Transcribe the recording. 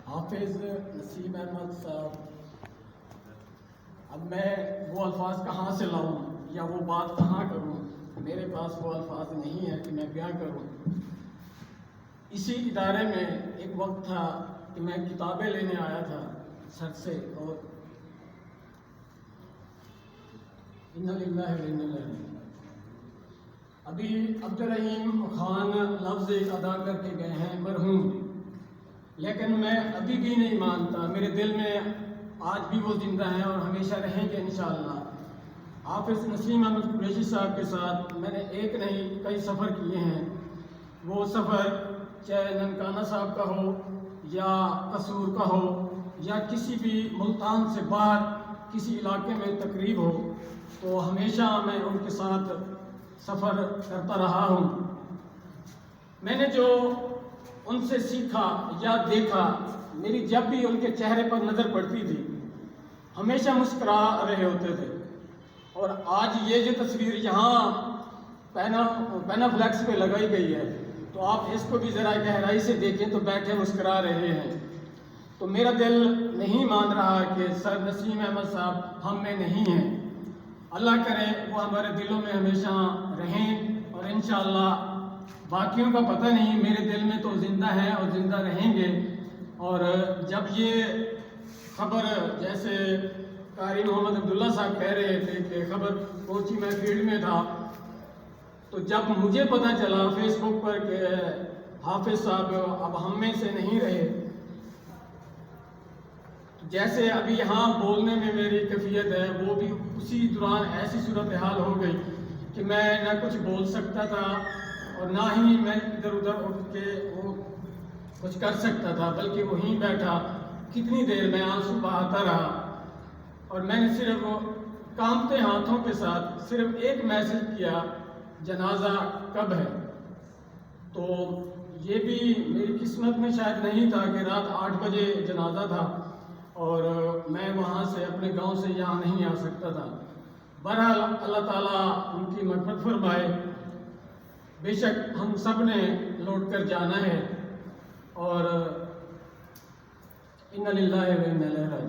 حافظ نسیم احمد صاحب، اب میں وہ الفاظ کہاں سے لاؤں یا وہ بات کہاں کروں؟ میرے پاس وہ الفاظ نہیں ہے کہ میں بیان کروں۔ اسی ادارے میں ایک وقت تھا کہ میں کتابیں لینے آیا تھا سر سے، اور انا للہ و انا الیہ راجعون۔ ابھی عبدالرحیم خان لفظ ادا کر کے گئے ہیں مرحوم، لیکن میں ابھی بھی نہیں مانتا، میرے دل میں آج بھی وہ زندہ ہیں اور ہمیشہ رہیں گے انشاءاللہ۔ حافظ نسیم احمد قریشی صاحب کے ساتھ میں نے ایک نہیں کئی سفر کیے ہیں۔ وہ سفر چاہے ننکانہ صاحب کا ہو یا قصور کا ہو یا کسی بھی ملتان سے باہر کسی علاقے میں تقریب ہو، تو ہمیشہ میں ان کے ساتھ سفر کرتا رہا ہوں۔ میں نے جو ان سے سیکھا یا دیکھا، میری جب بھی ان کے چہرے پر نظر پڑتی تھی ہمیشہ مسکرا رہے ہوتے تھے، اور آج یہ جو تصویر یہاں پینا فلیکس پہ لگائی گئی ہے تو آپ اس کو بھی ذرا گہرائی سے دیکھیں تو بیٹھے مسکرا رہے ہیں۔ تو میرا دل نہیں مان رہا کہ سر نسیم احمد صاحب ہم میں نہیں ہیں۔ اللہ کرے وہ ہمارے دلوں میں ہمیشہ رہیں، اور انشاءاللہ باقیوں کا پتہ نہیں، میرے دل میں تو زندہ ہیں اور زندہ رہیں گے۔ اور جب یہ خبر، جیسے قاری محمد عبداللہ صاحب کہہ رہے تھے کہ خبر پہنچی، میں فیلڈ میں تھا، تو جب مجھے پتہ چلا فیس بک پر کہ حافظ صاحب اب ہم میں سے نہیں رہے، جیسے ابھی یہاں بولنے میں میری کیفیت ہے، وہ بھی اسی دوران ایسی صورتحال ہو گئی کہ میں نہ کچھ بول سکتا تھا اور نہ ہی میں ادھر ادھر اٹھ کے وہ کچھ کر سکتا تھا، بلکہ وہیں بیٹھا کتنی دیر میں آنسو بہاتا رہا، اور میں نے صرف کانپتے ہاتھوں کے ساتھ صرف ایک میسج کیا، جنازہ کب ہے؟ تو یہ بھی میری قسمت میں شاید نہیں تھا کہ رات 8 بجے جنازہ تھا اور میں وہاں سے اپنے گاؤں سے یہاں نہیں آ سکتا تھا۔ بہرحال اللہ تعالیٰ ان کی مغفرت فرمائے۔ بے شک ہم سب نے لوٹ کر جانا ہے، اور انا للہ و انا الیہ راجعون۔